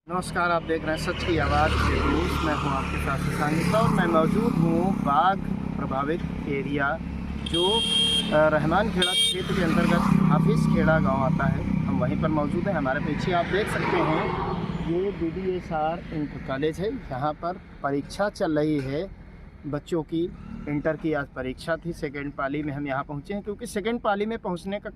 नमस्कार, आप देख रहे हैं सच की आवाज़ न्यूज़। मैं हूं आपके साथ शशांक और मैं मौजूद हूं बाघ प्रभावित एरिया जो रहमान खेड़ा क्षेत्र के अंतर्गत हाफिज़ खेड़ा गांव आता है। हम वहीं पर मौजूद हैं। हमारे पीछे आप देख सकते हैं ये BDSR इंटर कॉलेज है। यहाँ पर परीक्षा चल रही है बच्चों की। इंटर की आज परीक्षा थी। सेकेंड पाली में हम यहाँ पहुँचे हैं क्योंकि सेकेंड पाली में पहुँचने का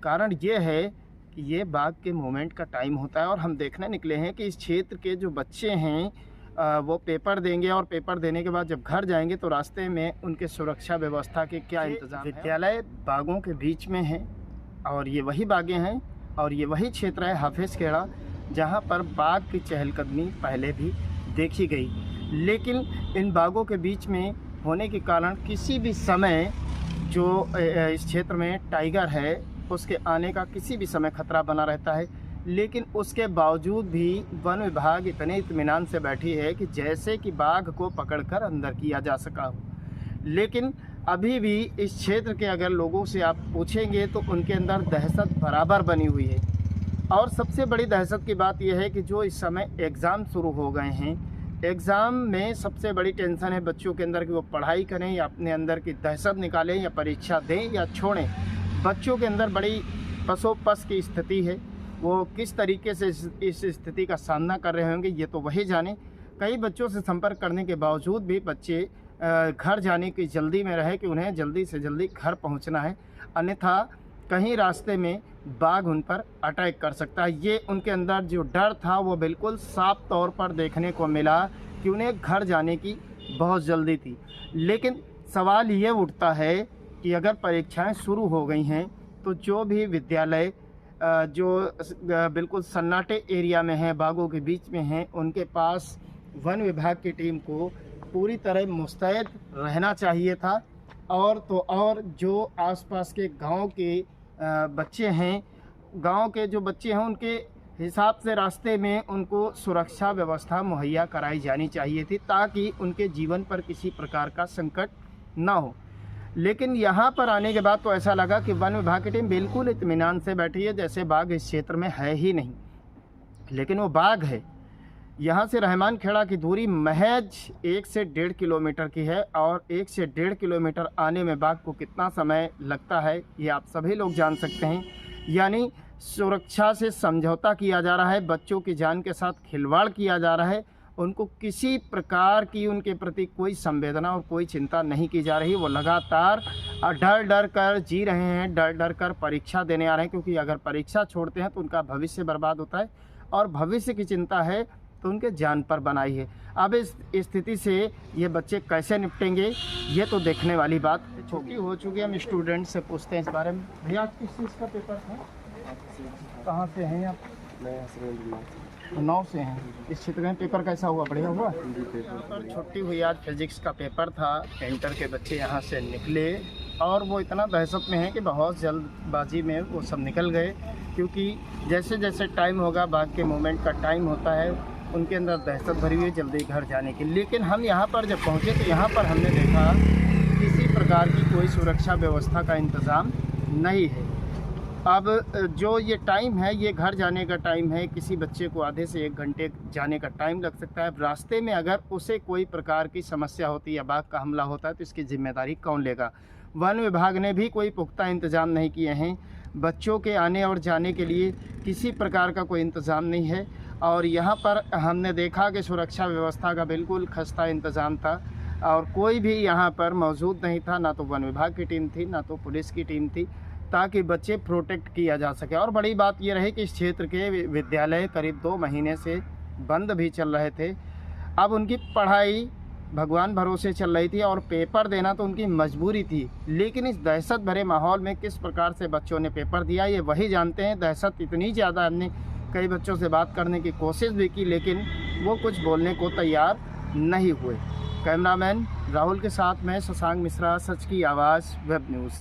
कारण ये है कि ये बाघ के मूवमेंट का टाइम होता है और हम देखने निकले हैं कि इस क्षेत्र के जो बच्चे हैं वो पेपर देंगे और पेपर देने के बाद जब घर जाएंगे तो रास्ते में उनके सुरक्षा व्यवस्था के क्या इंतजाम है। विद्यालय बागों के बीच में है और ये वही बागें हैं और ये वही क्षेत्र है हाफिज़ खेड़ा जहाँ पर बाघ की चहलकदमी पहले भी देखी गई। लेकिन इन बागों के बीच में होने के कारण किसी भी समय जो इस क्षेत्र में टाइगर है उसके आने का किसी भी समय खतरा बना रहता है। लेकिन उसके बावजूद भी वन विभाग इतने इत्मीनान से बैठी है कि जैसे कि बाघ को पकड़कर अंदर किया जा सका हो। लेकिन अभी भी इस क्षेत्र के अगर लोगों से आप पूछेंगे तो उनके अंदर दहशत बराबर बनी हुई है। और सबसे बड़ी दहशत की बात यह है कि जो इस समय एग्ज़ाम शुरू हो गए हैं, एग्ज़ाम में सबसे बड़ी टेंशन है बच्चों के अंदर कि वो पढ़ाई करें या अपने अंदर की दहशत निकालें या परीक्षा दें या छोड़ें। बच्चों के अंदर बड़ी पसोपस की स्थिति है। वो किस तरीके से इस स्थिति का सामना कर रहे होंगे ये तो वही जाने। कई बच्चों से संपर्क करने के बावजूद भी बच्चे घर जाने की जल्दी में रहे कि उन्हें जल्दी से जल्दी घर पहुंचना है, अन्यथा कहीं रास्ते में बाघ उन पर अटैक कर सकता है। ये उनके अंदर जो डर था वो बिल्कुल साफ तौर पर देखने को मिला कि उन्हें घर जाने की बहुत जल्दी थी। लेकिन सवाल ये उठता है कि अगर परीक्षाएं शुरू हो गई हैं तो जो भी विद्यालय जो बिल्कुल सन्नाटे एरिया में हैं, बागों के बीच में हैं, उनके पास वन विभाग की टीम को पूरी तरह मुस्तैद रहना चाहिए था। और तो और जो आसपास के गांव के बच्चे हैं, गांव के जो बच्चे हैं उनके हिसाब से रास्ते में उनको सुरक्षा व्यवस्था मुहैया कराई जानी चाहिए थी ताकि उनके जीवन पर किसी प्रकार का संकट ना हो। लेकिन यहाँ पर आने के बाद तो ऐसा लगा कि वन विभाग की टीम बिल्कुल इत्मीनान से बैठी है जैसे बाघ इस क्षेत्र में है ही नहीं। लेकिन वो बाघ है। यहाँ से रहमान खेड़ा की दूरी महज 1 से 1.5 किलोमीटर की है और 1 से 1.5 किलोमीटर आने में बाघ को कितना समय लगता है ये आप सभी लोग जान सकते हैं। यानी सुरक्षा से समझौता किया जा रहा है, बच्चों की जान के साथ खिलवाड़ किया जा रहा है। उनको किसी प्रकार की उनके प्रति कोई संवेदना और कोई चिंता नहीं की जा रही। वो लगातार डर कर जी रहे हैं, डर कर परीक्षा देने आ रहे हैं, क्योंकि अगर परीक्षा छोड़ते हैं तो उनका भविष्य बर्बाद होता है और भविष्य की चिंता है तो उनके जान पर बनाई है। अब इस स्थिति से ये बच्चे कैसे निपटेंगे ये तो देखने वाली बात छोटी हो चुकी है। हम स्टूडेंट से पूछते हैं इस बारे में। भैया आज किस चीज़ का पेपर था? कहाँ से हैं आप? मैं 9 से हैं। इस क्षेत्र में पेपर कैसा हुआ? बढ़िया हुआ? पेपर छुट्टी हुई, आज फिजिक्स का पेपर था। इंटर के बच्चे यहाँ से निकले और वो इतना दहशत में है कि बहुत जल्दबाजी में वो सब निकल गए, क्योंकि जैसे जैसे टाइम होगा बाघ के मूवमेंट का टाइम होता है, उनके अंदर दहशत भरी हुई जल्दी घर जाने की। लेकिन हम यहाँ पर जब पहुँचे तो यहाँ पर हमने देखा किसी प्रकार की कोई सुरक्षा व्यवस्था का इंतज़ाम नहीं है। अब जो ये टाइम है ये घर जाने का टाइम है। किसी बच्चे को आधे से 1 घंटे जाने का टाइम लग सकता है। रास्ते में अगर उसे कोई प्रकार की समस्या होती है या बाघ का हमला होता है तो इसकी जिम्मेदारी कौन लेगा? वन विभाग ने भी कोई पुख्ता इंतज़ाम नहीं किए हैं। बच्चों के आने और जाने के लिए किसी प्रकार का कोई इंतज़ाम नहीं है। और यहाँ पर हमने देखा कि सुरक्षा व्यवस्था का बिल्कुल खस्ता इंतज़ाम था और कोई भी यहाँ पर मौजूद नहीं था। ना तो वन विभाग की टीम थी, ना तो पुलिस की टीम थी, ताकि बच्चे प्रोटेक्ट किया जा सके। और बड़ी बात यह रही कि इस क्षेत्र के विद्यालय करीब 2 महीने से बंद भी चल रहे थे। अब उनकी पढ़ाई भगवान भरोसे चल रही थी और पेपर देना तो उनकी मजबूरी थी। लेकिन इस दहशत भरे माहौल में किस प्रकार से बच्चों ने पेपर दिया ये वही जानते हैं। दहशत इतनी ज़्यादा, हमने कई बच्चों से बात करने की कोशिश भी की लेकिन वो कुछ बोलने को तैयार नहीं हुए। कैमरामैन राहुल के साथ मैं शशांक मिश्रा, सच की आवाज़ वेब न्यूज़।